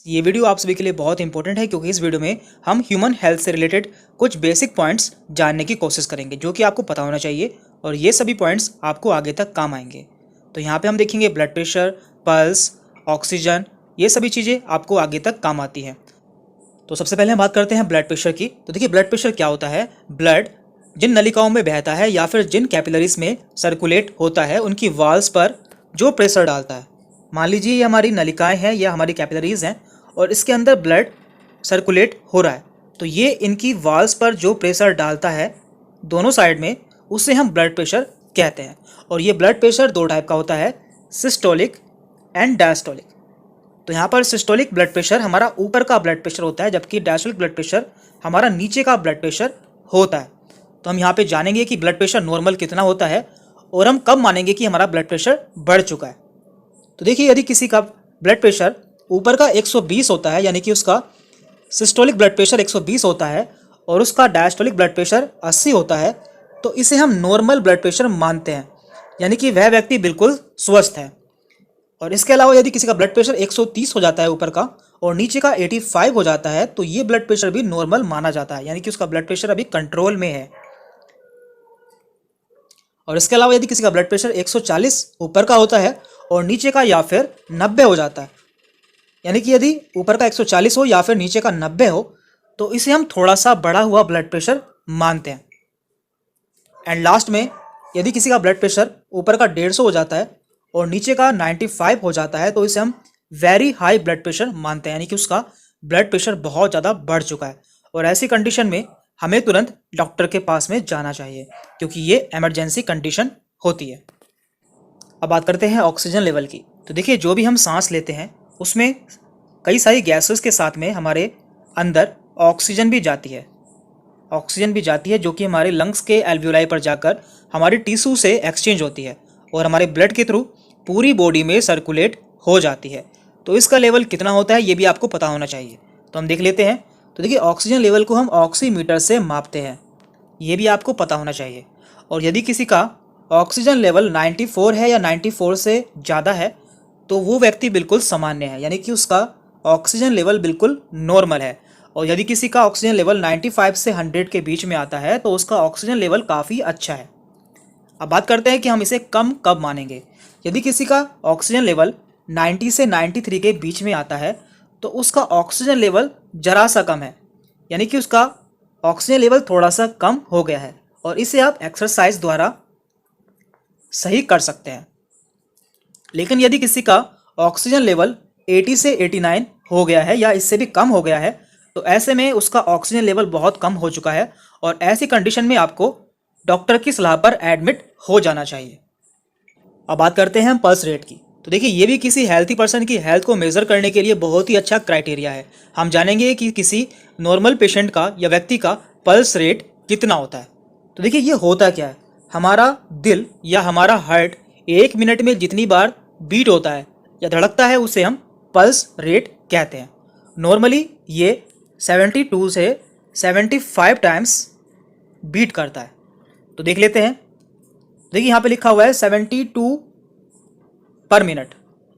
ये वीडियो आप सभी के लिए बहुत इंपॉर्टेंट है क्योंकि इस वीडियो में हम ह्यूमन हेल्थ से रिलेटेड कुछ बेसिक पॉइंट्स जानने की कोशिश करेंगे जो कि आपको पता होना चाहिए और ये सभी पॉइंट्स आपको आगे तक काम आएंगे। तो यहाँ पे हम देखेंगे ब्लड प्रेशर, पल्स, ऑक्सीजन, ये सभी चीज़ें आपको आगे तक काम आती हैं। तो सबसे पहले हम बात करते हैं ब्लड प्रेशर की। तो देखिए ब्लड प्रेशर क्या होता है। ब्लड जिन नलिकाओं में बहता है या फिर जिन कैपिलरीज में सर्कुलेट होता है उनकी वॉल्स पर जो प्रेशर डालता है। मान लीजिए ये हमारी नलिकाएं हैं या हमारी कैपिलरीज हैं और इसके अंदर ब्लड सर्कुलेट हो रहा है, तो ये इनकी वॉल्स पर जो प्रेशर डालता है दोनों साइड में, उसे हम ब्लड प्रेशर कहते हैं। और ये ब्लड प्रेशर दो टाइप का होता है, सिस्टोलिक एंड डायस्टोलिक। तो यहाँ पर सिस्टोलिक ब्लड प्रेशर हमारा ऊपर का ब्लड प्रेशर होता है, जबकि डायस्टोलिक ब्लड प्रेशर हमारा नीचे का ब्लड प्रेशर होता है। तो हम यहाँ पे जानेंगे कि ब्लड प्रेशर नॉर्मल कितना होता है और हम कब मानेंगे कि हमारा ब्लड प्रेशर बढ़ चुका है। तो देखिए यदि किसी का ब्लड प्रेशर ऊपर का 120 होता है, यानी कि उसका सिस्टोलिक ब्लड प्रेशर 120 होता है और उसका डायस्टोलिक ब्लड प्रेशर 80 होता है, तो इसे हम नॉर्मल ब्लड प्रेशर मानते हैं, यानी कि वह व्यक्ति बिल्कुल स्वस्थ है। और इसके अलावा यदि किसी का ब्लड प्रेशर 130 हो जाता है ऊपर का और नीचे का 85 हो जाता है, तो ये ब्लड प्रेशर भी नॉर्मल माना जाता है, यानी कि उसका ब्लड प्रेशर अभी कंट्रोल में है। और इसके अलावा यदि किसी का ब्लड प्रेशर 140 ऊपर का होता है और नीचे का या फिर 90 हो जाता है, यानी कि यदि ऊपर का 140 हो या फिर नीचे का 90 हो, तो इसे हम थोड़ा सा बढ़ा हुआ ब्लड प्रेशर मानते हैं। एंड लास्ट में यदि किसी का ब्लड प्रेशर ऊपर का 150 हो जाता है और नीचे का 95 हो जाता है, तो इसे हम वेरी हाई ब्लड प्रेशर मानते हैं, यानी कि उसका ब्लड प्रेशर बहुत ज़्यादा बढ़ चुका है। और ऐसी कंडीशन में हमें तुरंत डॉक्टर के पास में जाना चाहिए क्योंकि ये इमरजेंसी कंडीशन होती है। अब बात करते हैं ऑक्सीजन लेवल की। तो देखिए जो भी हम सांस लेते हैं उसमें कई सारी गैसेस के साथ में हमारे अंदर ऑक्सीजन भी जाती है जो कि हमारे लंग्स के एल्वियोलाई पर जाकर हमारी टिश्यू से एक्सचेंज होती है और हमारे ब्लड के थ्रू पूरी बॉडी में सर्कुलेट हो जाती है। तो इसका लेवल कितना होता है ये भी आपको पता होना चाहिए। तो हम देख लेते हैं। तो देखिए ऑक्सीजन लेवल को हम ऑक्सीमीटर से मापते हैं, ये भी आपको पता होना चाहिए। और यदि किसी का ऑक्सीजन लेवल 94 है या 94 से ज़्यादा है, तो वो व्यक्ति बिल्कुल सामान्य है, यानी कि उसका ऑक्सीजन लेवल बिल्कुल नॉर्मल है। और यदि किसी का ऑक्सीजन लेवल 95 से 100 के बीच में आता है, तो उसका ऑक्सीजन लेवल काफ़ी अच्छा है। अब बात करते हैं कि हम इसे कम कब मानेंगे। यदि किसी का ऑक्सीजन लेवल 90 से 93 के बीच में आता है, तो उसका ऑक्सीजन लेवल जरा सा कम है, यानी कि उसका ऑक्सीजन लेवल थोड़ा सा कम हो गया है और इसे आप एक्सरसाइज द्वारा सही कर सकते हैं। लेकिन यदि किसी का ऑक्सीजन लेवल 80 से 89 हो गया है या इससे भी कम हो गया है, तो ऐसे में उसका ऑक्सीजन लेवल बहुत कम हो चुका है और ऐसी कंडीशन में आपको डॉक्टर की सलाह पर एडमिट हो जाना चाहिए। अब बात करते हैं हम पल्स रेट की। तो देखिए ये भी किसी हेल्थी पर्सन की हेल्थ को मेज़र करने के लिए बहुत ही अच्छा क्राइटेरिया है। हम जानेंगे कि किसी नॉर्मल पेशेंट का या व्यक्ति का पल्स रेट कितना होता है। तो देखिए ये होता क्या है, हमारा दिल या हमारा हार्ट 1 मिनट में जितनी बार बीट होता है या धड़कता है उसे हम पल्स रेट कहते हैं। नॉर्मली ये 72 से 75 टाइम्स बीट करता है। तो देख लेते हैं। देखिए यहाँ पे लिखा हुआ है 72 पर मिनट,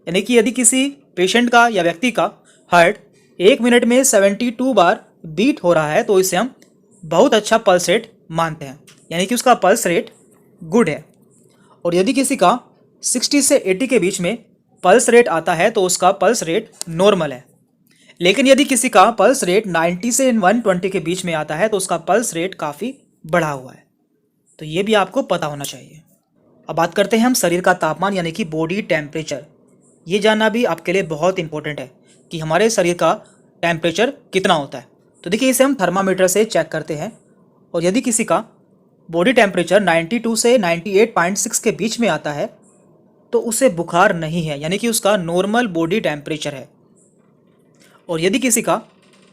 यानी कि यदि किसी पेशेंट का या व्यक्ति का हार्ट 1 मिनट में 72 बार बीट हो रहा है, तो इसे हम बहुत अच्छा पल्स रेट मानते हैं, यानी कि उसका पल्स रेट गुड है। और यदि किसी का 60 से 80 के बीच में पल्स रेट आता है, तो उसका पल्स रेट नॉर्मल है। लेकिन यदि किसी का पल्स रेट 90 से 120 के बीच में आता है, तो उसका पल्स रेट काफ़ी बढ़ा हुआ है। तो ये भी आपको पता होना चाहिए। अब बात करते हैं हम शरीर का तापमान, यानी कि बॉडी टेम्परेचर। ये जानना भी आपके लिए बहुत इंपॉर्टेंट है कि हमारे शरीर का टेम्परेचर कितना होता है। तो देखिए इसे हम थर्मामीटर से चेक करते हैं और यदि किसी का बॉडी टेम्परेचर 92 से 98.6 के बीच में आता है, तो उसे बुखार नहीं है, यानी कि उसका नॉर्मल बॉडी टेम्परेचर है। और यदि किसी का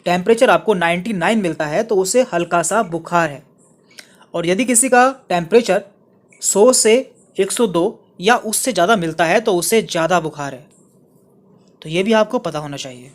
टेम्परेचर आपको 99 मिलता है, तो उसे हल्का सा बुखार है। और यदि किसी का टेम्परेचर 100 से 102 या उससे ज़्यादा मिलता है, तो उसे ज़्यादा बुखार है। तो ये भी आपको पता होना चाहिए।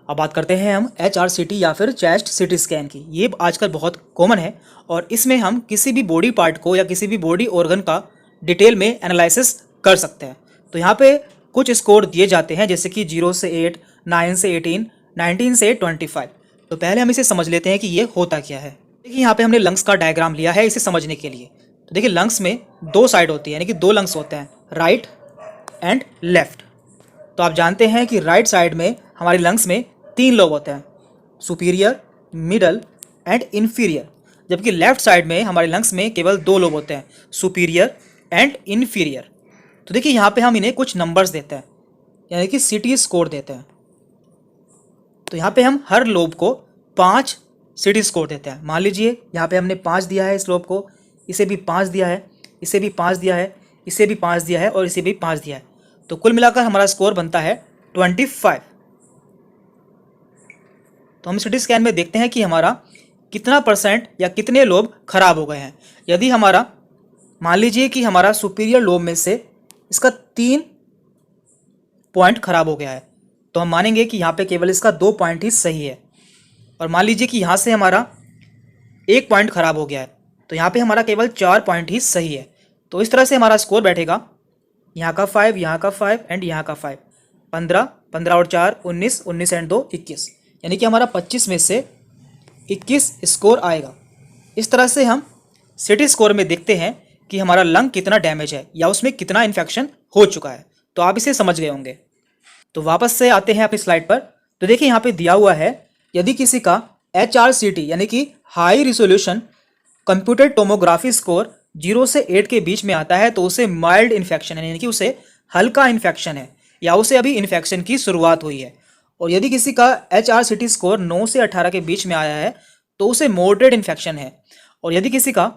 अब बात करते हैं हम HRCT या फिर चेस्ट सीटी स्कैन की। ये आजकल बहुत कॉमन है और इसमें हम किसी भी बॉडी पार्ट को या किसी भी बॉडी ऑर्गन का डिटेल में एनालिसिस कर सकते हैं। तो यहाँ पे कुछ स्कोर दिए जाते हैं, जैसे कि 0 से 8, 9 से 18, 19 से 25। तो पहले हम इसे समझ लेते हैं कि ये होता क्या है। देखिए यहाँ पे हमने लंग्स का डायग्राम लिया है इसे समझने के लिए। तो देखिए लंग्स में दो साइड होती है, यानी कि दो लंग्स होते हैं, राइट एंड लेफ्ट। तो आप जानते हैं कि राइट साइड में हमारे लंग्स में 3 लोब होते हैं, सुपीरियर, मिडल एंड इन्फीरियर। जबकि लेफ्ट साइड में हमारे लंग्स में केवल 2 लोब होते हैं, सुपीरियर एंड इन्फीरियर। तो देखिए यहाँ पे हम इन्हें कुछ नंबर्स देते हैं, यानी कि सीटी स्कोर देते हैं। तो यहाँ पे हम हर लोब को 5 सीटी स्कोर देते हैं। मान लीजिए यहाँ पे हमने 5 दिया है इस लोब को, इसे भी 5 दिया है, इसे भी 5 दिया है, इसे भी 5 दिया है और इसे भी 5 दिया है। तो कुल मिलाकर हमारा स्कोर बनता है 25। तो हम सिटी स्कैन में देखते हैं कि हमारा कितना परसेंट या कितने लोब खराब हो गए हैं। यदि हमारा मान लीजिए कि हमारा सुपीरियर लोब में से इसका 3 पॉइंट खराब हो गया है, तो हम मानेंगे कि यहाँ पे केवल इसका 2 पॉइंट ही सही है। और मान लीजिए कि यहाँ से हमारा 1 पॉइंट खराब हो गया है, तो यहाँ पे हमारा केवल 4 पॉइंट ही सही है। तो इस तरह से हमारा स्कोर बैठेगा, यहाँ का 5, यहाँ का 5 एंड यहाँ का 5, 15, 15 और 4 19, 19 एंड 2 21, यानी कि हमारा 25 में से 21 स्कोर आएगा। इस तरह से हम सिटी स्कोर में देखते हैं कि हमारा लंग कितना डैमेज है या उसमें कितना इन्फेक्शन हो चुका है। तो आप इसे समझ गए होंगे। तो वापस से आते हैं अपनी स्लाइड पर। तो देखिए यहाँ पे दिया हुआ है, यदि किसी का HRCT यानी कि high resolution computer tomography score 0 से 8 के बीच में आता है, तो उसे माइल्ड इन्फेक्शन है, यानी कि उसे हल्का इन्फेक्शन है या उसे अभी इन्फेक्शन की शुरुआत हुई है। और यदि किसी का HRCT स्कोर 9 से 18 के बीच में आया है, तो उसे मॉडरेट इन्फेक्शन है। और यदि किसी का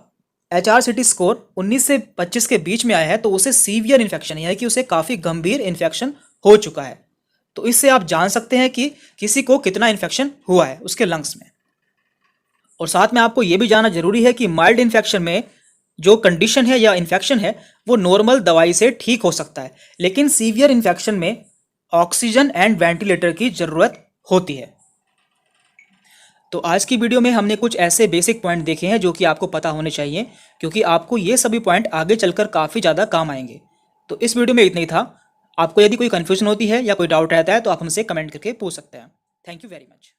HRCT स्कोर 19 से 25 के बीच में आया है, तो उसे सीवियर इन्फेक्शन है, यानी कि उसे काफ़ी गंभीर इन्फेक्शन हो चुका है। तो इससे आप जान सकते हैं कि किसी को कितना इन्फेक्शन हुआ है उसके लंग्स में। और साथ में आपको यह भी जानना जरूरी है कि माइल्ड इन्फेक्शन में जो कंडीशन है या इन्फेक्शन है वो नॉर्मल दवाई से ठीक हो सकता है, लेकिन सीवियर इन्फेक्शन में ऑक्सीजन एंड वेंटिलेटर की ज़रूरत होती है। तो आज की वीडियो में हमने कुछ ऐसे बेसिक पॉइंट देखे हैं जो कि आपको पता होने चाहिए, क्योंकि आपको ये सभी पॉइंट आगे चलकर काफ़ी ज़्यादा काम आएंगे। तो इस वीडियो में इतना ही था। आपको यदि कोई कन्फ्यूजन होती है या कोई डाउट रहता है तो आप हमसे कमेंट करके पूछ सकते हैं। Thank you very much.